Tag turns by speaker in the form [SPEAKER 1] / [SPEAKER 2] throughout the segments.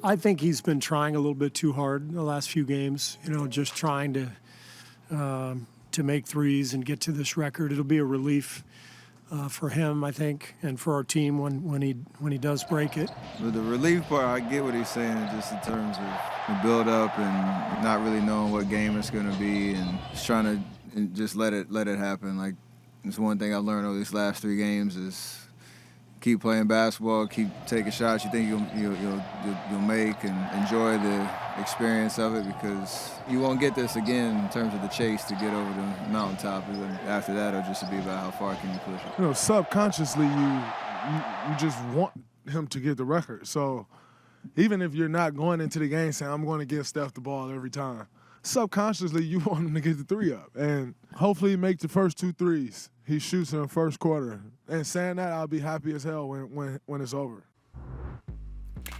[SPEAKER 1] I think he's been trying a little bit too hard the last few games, just trying to make threes and get to this record. It'll be a relief for him, I think, and for our team when he does break it.
[SPEAKER 2] But the relief part, I get what he's saying, just in terms of the build up and not really knowing what game it's going to be, and just trying to just let it happen. Like, it's one thing I've learned over these last 3 games is keep playing basketball, keep taking shots you think you'll make, and enjoy the experience of it, because you won't get this again in terms of the chase to get over the mountaintop. After that, it'll just be about how far can you push it.
[SPEAKER 3] Subconsciously, you just want him to get the record. So even if you're not going into the game saying, I'm going to give Steph the ball every time, subconsciously you want him to get the 3 up and hopefully make the first 2 threes he shoots in the first quarter. And saying that, I'll be happy as hell when it's over.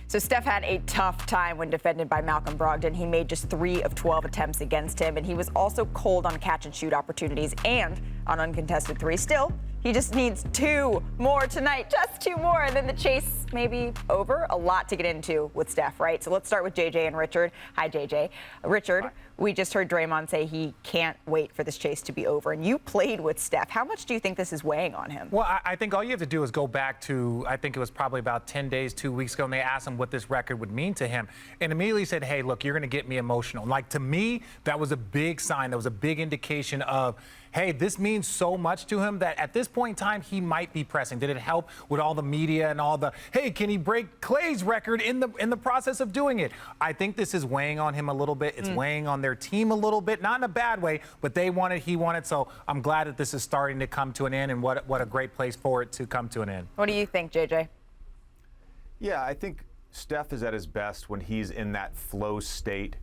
[SPEAKER 4] So Steph had a tough time when defended by Malcolm Brogdon. He made just 3 of 12 attempts against him, and he was also cold on catch-and-shoot opportunities and on uncontested threes. Still, he just needs 2 more tonight, just 2 more, and then the chase may be over. A lot to get into with Steph, right? So let's start with JJ and Richard. Hi, JJ. Richard, we just heard Draymond say he can't wait for this chase to be over, and you played with Steph. How much do you think this is weighing on him?
[SPEAKER 5] Well, I think all you have to do is go back to, I think it was probably about 10 days, 2 weeks ago, and they asked him what this record would mean to him, and immediately said, hey, look, you're going to get me emotional. Like, to me, that was a big sign. That was a big indication of, hey, this means so much to him that at this point in time, he might be pressing. Did it help with all the media and all the, hey, can he break Clay's record in the process of doing it? I think this is weighing on him a little bit. It's weighing on their team a little bit, not in a bad way, but they wanted, he wanted. So I'm glad that this is starting to come to an end, and what a great place for it to come to an end.
[SPEAKER 4] What do you think, JJ?
[SPEAKER 6] Yeah, I think Steph is at his best when he's in that flow state,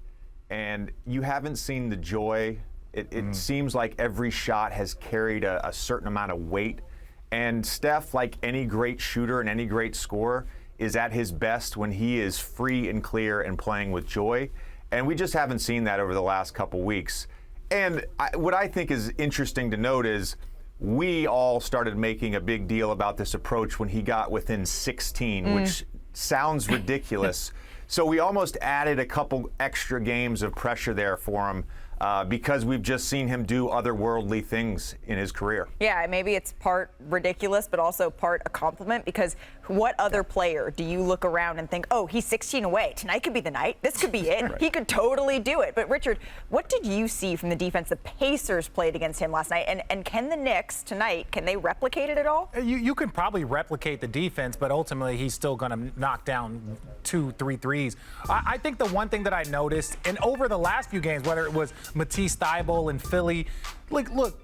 [SPEAKER 6] and you haven't seen the joy. It seems like every shot has carried a certain amount of weight. And Steph, like any great shooter and any great scorer, is at his best when he is free and clear and playing with joy. And we just haven't seen that over the last couple weeks. And what I think is interesting to note is we all started making a big deal about this approach when he got within 16, which sounds ridiculous. So we almost added a couple extra games of pressure there for him. Because we've just seen him do otherworldly things in his career. Yeah,
[SPEAKER 4] maybe it's part ridiculous, but also part a compliment, because what other player do you look around and think, oh, he's 16 away. Tonight could be the night. This could be it. Right. He could totally do it. But, Richard, what did you see from the defense the Pacers played against him last night? And can the Knicks tonight, can they replicate it at all?
[SPEAKER 5] You can probably replicate the defense, but ultimately he's still going to knock down 2-3 threes. I think the one thing that I noticed, and over the last few games, whether it was Matisse Thybulle in Philly, like, look,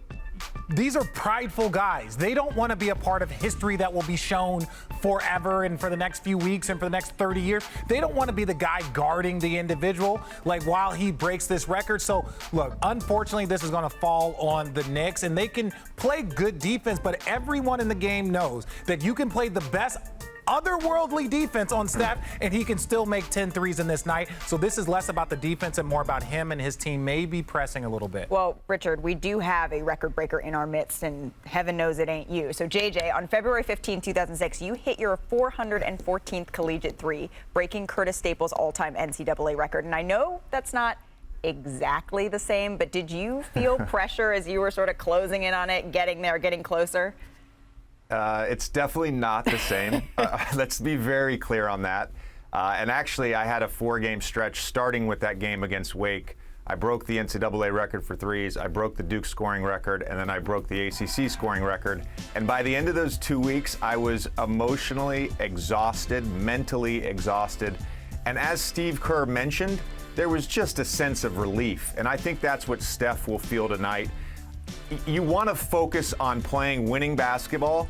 [SPEAKER 5] these are prideful guys. They don't want to be a part of history that will be shown forever and for the next few weeks and for the next 30 years. They don't want to be the guy guarding the individual, like, while he breaks this record. So, look, unfortunately, this is going to fall on the Knicks, and they can play good defense, but everyone in the game knows that you can play the best otherworldly defense on Steph, and he can still make 10 threes in this night. So this is less about the defense and more about him and his team maybe pressing a little bit.
[SPEAKER 4] Well, Richard, we do have a record breaker in our midst, and heaven knows it ain't you. So, JJ, on February 15, 2006, you hit your 414th collegiate three, breaking Curtis Staples' all-time NCAA record. And I know that's not exactly the same, but did you feel pressure as you were sort of closing in on it, getting there, getting closer?
[SPEAKER 6] It's definitely not the same. Let's be very clear on that. And actually, I had a 4-game stretch starting with that game against Wake. I broke the NCAA record for threes, I broke the Duke scoring record, and then I broke the ACC scoring record. And by the end of those 2 weeks, I was emotionally exhausted, mentally exhausted. And as Steve Kerr mentioned, there was just a sense of relief. And I think that's what Steph will feel tonight. You want to focus on playing winning basketball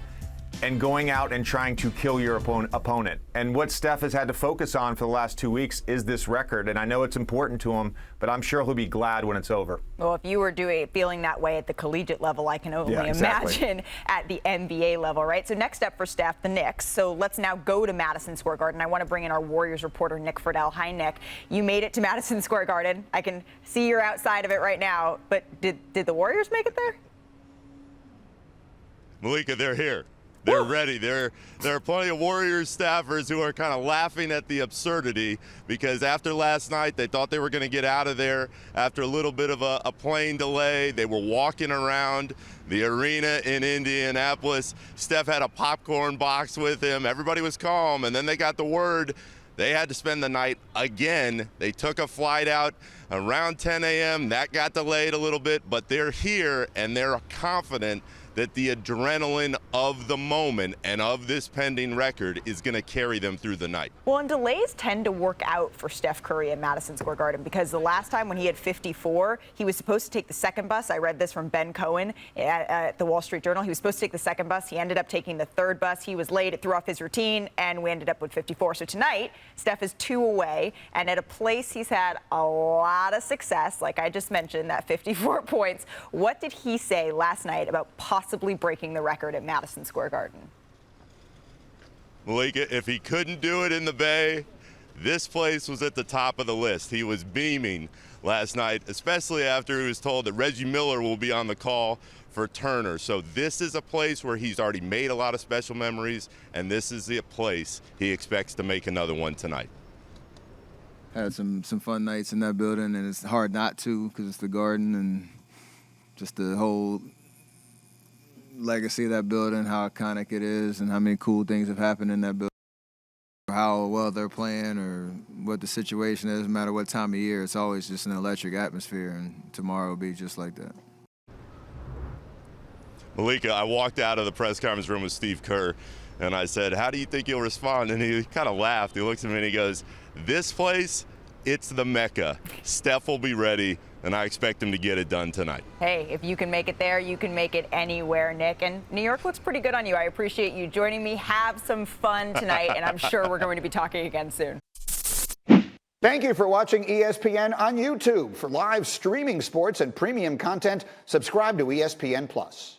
[SPEAKER 6] and going out and trying to kill your opponent. And what Steph has had to focus on for the last 2 weeks is this record. And I know it's important to him, but I'm sure he'll be glad when it's over.
[SPEAKER 4] Well, if you were feeling that way at the collegiate level, I can only imagine at the NBA level, right? So next up for Steph, the Knicks. So let's now go to Madison Square Garden. I want to bring in our Warriors reporter, Nick Friedel. Hi, Nick. You made it to Madison Square Garden. I can see you're outside of it right now. But did the Warriors make it there?
[SPEAKER 7] Malika, they're here. They're ready. There are plenty of Warriors staffers who are kind of laughing at the absurdity because after last night, they thought they were going to get out of there after a little bit of a plane delay. They were walking around the arena in Indianapolis. Steph had a popcorn box with him. Everybody was calm, and then they got the word they had to spend the night again. They took a flight out around 10 a.m. That got delayed a little bit, but they're here, and they're confident that the adrenaline of the moment and of this pending record is going to carry them through the night.
[SPEAKER 4] Well, and delays tend to work out for Steph Curry at Madison Square Garden because the last time when he had 54, he was supposed to take the second bus. I read this from Ben Cohen at the Wall Street Journal. He was supposed to take the second bus. He ended up taking the third bus. He was late. It threw off his routine, and we ended up with 54. So tonight, Steph is 2 away, and at a place he's had a lot of success, like I just mentioned, that 54 points. What did he say last night about possibly breaking the record at Madison Square Garden?
[SPEAKER 7] Malika, if he couldn't do it in the Bay, this place was at the top of the list. He was beaming last night, especially after he was told that Reggie Miller will be on the call for Turner. So this is a place where he's already made a lot of special memories, and this is the place he expects to make another one tonight.
[SPEAKER 2] Had some fun nights in that building, and it's hard not to because it's the Garden and just the whole legacy of that building, how iconic it is, and how many cool things have happened in that building. How well they're playing or what the situation is, no matter what time of year, it's always just an electric atmosphere, and tomorrow will be just like that.
[SPEAKER 7] Malika, I walked out of the press conference room with Steve Kerr, and I said, how do you think he'll respond? And he kind of laughed. He looks at me and he goes, this place, it's the Mecca. Steph will be ready, and I expect him to get it done tonight.
[SPEAKER 4] Hey, if you can make it there, you can make it anywhere, Nick. And New York looks pretty good on you. I appreciate you joining me. Have some fun tonight, and I'm sure we're going to be talking again soon.
[SPEAKER 8] Thank you for watching ESPN on YouTube. For live streaming sports and premium content, subscribe to ESPN+.